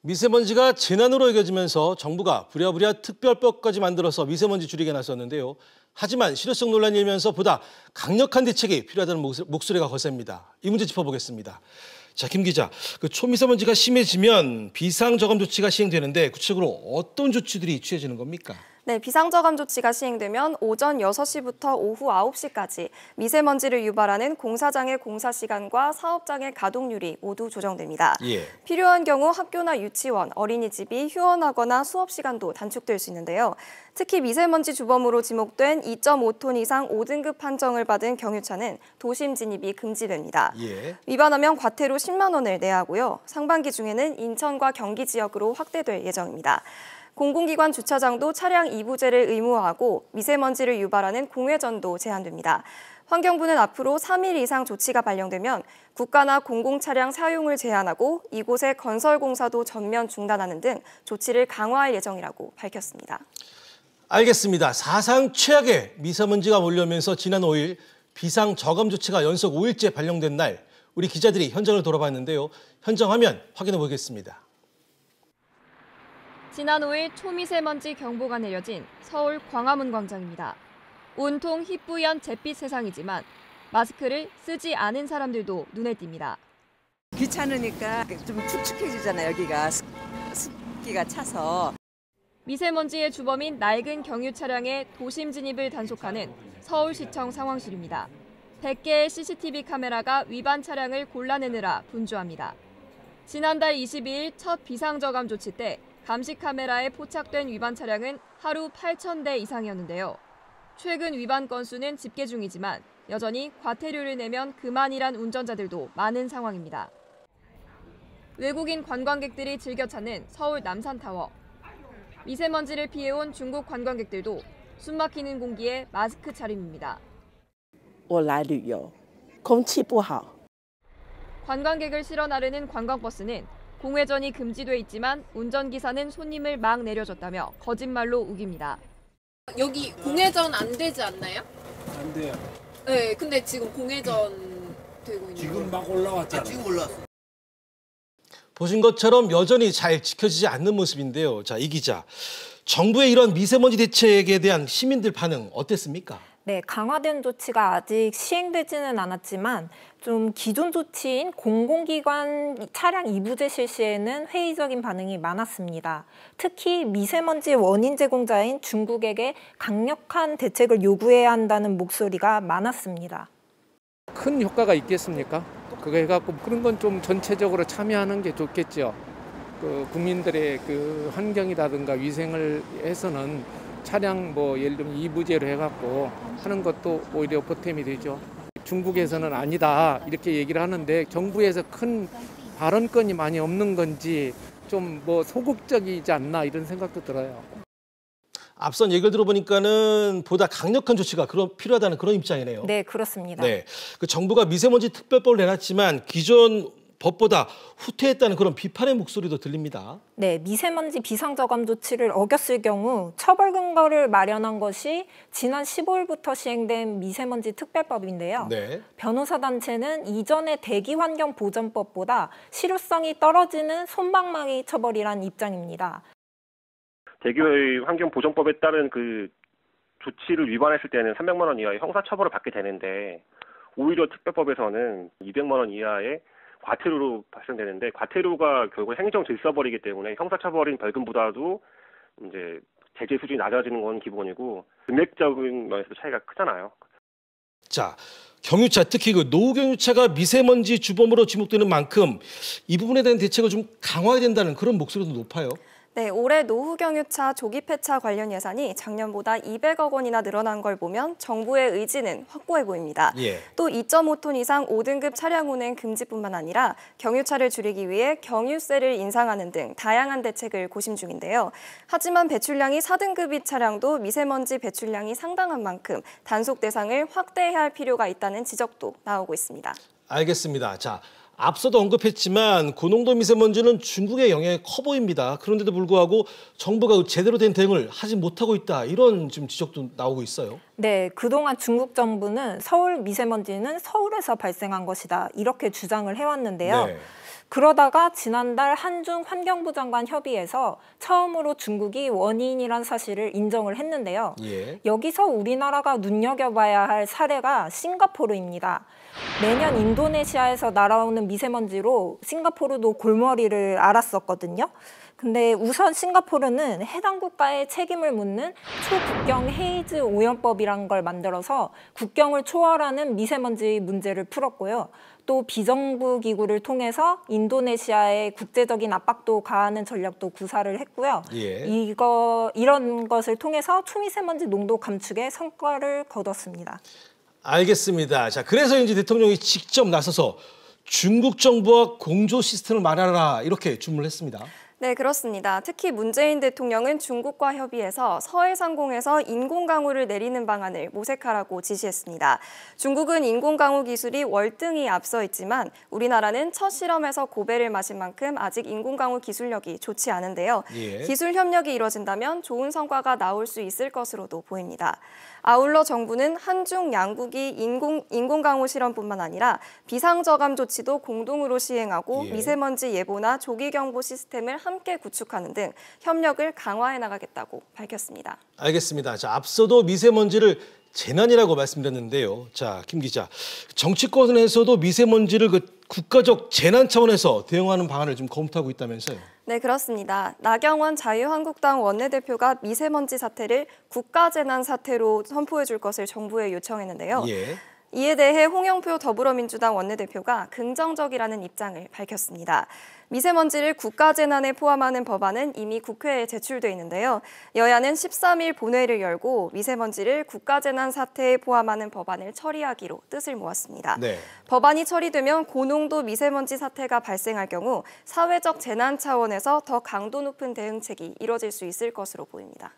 미세먼지가 재난으로 여겨지면서 정부가 부랴부랴 특별법까지 만들어서 미세먼지 줄이게 나섰는데요. 하지만 실효성 논란이 일면서 보다 강력한 대책이 필요하다는 목소리가 거셉니다. 이 문제 짚어보겠습니다. 자, 김 기자, 초미세먼지가 심해지면 비상저감 조치가 시행되는데 구체적으로 어떤 조치들이 취해지는 겁니까? 네, 비상저감 조치가 시행되면 오전 6시부터 오후 9시까지 미세먼지를 유발하는 공사장의 공사 시간과 사업장의 가동률이 모두 조정됩니다. 필요한 경우 학교나 유치원, 어린이집이 휴원하거나 수업 시간도 단축될 수 있는데요. 특히 미세먼지 주범으로 지목된 2.5톤 이상 5등급 판정을 받은 경유차는 도심 진입이 금지됩니다. 위반하면 과태료 10만 원을 내야 하고요. 상반기 중에는 인천과 경기 지역으로 확대될 예정입니다. 공공기관 주차장도 차량 이부제를 의무화하고 미세먼지를 유발하는 공회전도 제한됩니다. 환경부는 앞으로 3일 이상 조치가 발령되면 국가나 공공차량 사용을 제한하고 이곳의 건설 공사도 전면 중단하는 등 조치를 강화할 예정이라고 밝혔습니다. 알겠습니다. 사상 최악의 미세먼지가 몰려오면서 지난 5일 비상저감 조치가 연속 5일째 발령된 날, 우리 기자들이 현장을 돌아봤는데요. 현장 화면 확인해 보겠습니다. 지난 5일 초미세먼지 경보가 내려진 서울 광화문 광장입니다. 온통 희뿌연 잿빛 세상이지만 마스크를 쓰지 않은 사람들도 눈에 띕니다. 귀찮으니까 좀 축축해지잖아요, 여기가. 습기가 차서. 미세먼지의 주범인 낡은 경유 차량의 도심 진입을 단속하는 서울시청 상황실입니다. 100개의 CCTV 카메라가 위반 차량을 골라내느라 분주합니다. 지난달 22일 첫 비상저감 조치 때 감시 카메라에 포착된 위반 차량은 하루 8,000대 이상이었는데요. 최근 위반 건수는 집계 중이지만 여전히 과태료를 내면 그만이란 운전자들도 많은 상황입니다. 외국인 관광객들이 즐겨 찾는 서울 남산타워. 미세먼지를 피해온 중국 관광객들도 숨막히는 공기에 마스크 차림입니다. 我来旅游，空气不好。 관광객을 실어 나르는 관광버스는 공회전이 금지돼 있지만 운전기사는 손님을 막 내려줬다며 거짓말로 우깁니다. 여기 공회전 안 되지 않나요? 안 돼요. 네, 근데 지금 공회전 되고 있는 지금 막 올라왔잖아요. 지금 올라왔어요. 보신 것처럼 여전히 잘 지켜지지 않는 모습인데요. 자, 이 기자, 정부의 이런 미세먼지 대책에 대한 시민들 반응 어땠습니까? 네, 강화된 조치가 아직 시행되지는 않았지만 좀 기존 조치인 공공기관 차량 이부제 실시에는 회의적인 반응이 많았습니다. 특히 미세먼지 원인 제공자인 중국에게 강력한 대책을 요구해야 한다는 목소리가 많았습니다. 큰 효과가 있겠습니까? 그거 해갖고 그런 건 좀 전체적으로 참여하는 게 좋겠죠. 국민들의 환경이라든가 위생을 해서는 차량 예를 들면 이부제로 해갖고 하는 것도 오히려 보탬이 되죠. 중국에서는 아니다 이렇게 얘기를 하는데 정부에서 큰 발언권이 많이 없는 건지 좀 소극적이지 않나 이런 생각도 들어요. 앞선 얘기를 들어보니까는 보다 강력한 조치가 필요하다는 그런 입장이네요. 네, 그렇습니다. 네, 정부가 미세먼지 특별법을 내놨지만 기존 법보다 후퇴했다는 그런 비판의 목소리도 들립니다. 네, 미세먼지 비상저감 조치를 어겼을 경우 처벌 근거를 마련한 것이 지난 15일부터 시행된 미세먼지 특별법인데요. 네. 변호사단체는 이전의 대기환경보전법보다 실효성이 떨어지는 솜방망이 처벌이란 입장입니다. 대기환경보전법에 따른 조치를 위반했을 때는 300만 원 이하의 형사처벌을 받게 되는데 오히려 특별법에서는 200만 원 이하의 과태료로 발생되는데 과태료가 결국 행정 질서벌이기 때문에 형사처벌인 벌금보다도 이제 제재 수준이 낮아지는 건 기본이고 금액적인 면에서도 차이가 크잖아요. 자, 경유차, 특히 노후 경유차가 미세먼지 주범으로 지목되는 만큼 이 부분에 대한 대책을 좀 강화해야 된다는 그런 목소리도 높아요. 네, 올해 노후 경유차 조기 폐차 관련 예산이 작년보다 200억 원이나 늘어난 걸 보면 정부의 의지는 확고해 보입니다. 또 2.5톤 이상 5등급 차량 운행 금지뿐만 아니라 경유차를 줄이기 위해 경유세를 인상하는 등 다양한 대책을 고심 중인데요. 하지만 배출량이 4등급인 차량도 미세먼지 배출량이 상당한 만큼 단속 대상을 확대해야 할 필요가 있다는 지적도 나오고 있습니다. 알겠습니다. 자, 앞서도 언급했지만 고농도 미세먼지는 중국의 영향이 커 보입니다. 그런데도 불구하고 정부가 제대로 된 대응을 하지 못하고 있다. 이런 지금 지적도 나오고 있어요. 네, 그동안 중국 정부는 서울 미세먼지는 서울에서 발생한 것이다. 이렇게 주장을 해왔는데요. 네. 그러다가 지난달 한중 환경부 장관 협의에서 처음으로 중국이 원인이란 사실을 인정을 했는데요. 예. 여기서 우리나라가 눈여겨봐야 할 사례가 싱가포르입니다. 매년 인도네시아에서 날아오는 미세먼지로 싱가포르도 골머리를 앓았었거든요. 근데 우선 싱가포르는 해당 국가에 책임을 묻는 초국경 헤이즈 오염법이란 걸 만들어서 국경을 초월하는 미세먼지 문제를 풀었고요. 또 비정부 기구를 통해서 인도네시아의 국제적인 압박도 가하는 전략도 구사를 했고요. 예. 이런 것을 통해서 초미세먼지 농도 감축에 성과를 거뒀습니다. 알겠습니다. 자, 그래서인지 대통령이 직접 나서서 중국 정부와 공조 시스템을 마련하라 이렇게 주문을 했습니다. 네, 그렇습니다. 특히 문재인 대통령은 중국과 협의해서 서해상공에서 인공강우를 내리는 방안을 모색하라고 지시했습니다. 중국은 인공강우 기술이 월등히 앞서 있지만 우리나라는 첫 실험에서 고배를 마신 만큼 아직 인공강우 기술력이 좋지 않은데요. 예. 기술 협력이 이뤄진다면 좋은 성과가 나올 수 있을 것으로도 보입니다. 아울러 정부는 한중 양국이 인공강우 실험뿐만 아니라 비상저감 조치도 공동으로 시행하고 예. 미세먼지 예보나 조기경보 시스템을 함께 구축하는 등 협력을 강화해 나가겠다고 밝혔습니다. 알겠습니다. 자, 앞서도 미세먼지를 재난이라고 말씀드렸는데요. 자, 김 기자, 정치권에서도 미세먼지를 국가적 재난 차원에서 대응하는 방안을 좀 검토하고 있다면서요? 네, 그렇습니다. 나경원 자유한국당 원내대표가 미세먼지 사태를 국가재난 사태로 선포해 줄 것을 정부에 요청했는데요. 예. 이에 대해 홍영표 더불어민주당 원내대표가 긍정적이라는 입장을 밝혔습니다. 미세먼지를 국가재난에 포함하는 법안은 이미 국회에 제출돼 있는데요. 여야는 13일 본회의를 열고 미세먼지를 국가재난 사태에 포함하는 법안을 처리하기로 뜻을 모았습니다. 네. 법안이 처리되면 고농도 미세먼지 사태가 발생할 경우 사회적 재난 차원에서 더 강도 높은 대응책이 이뤄질 수 있을 것으로 보입니다.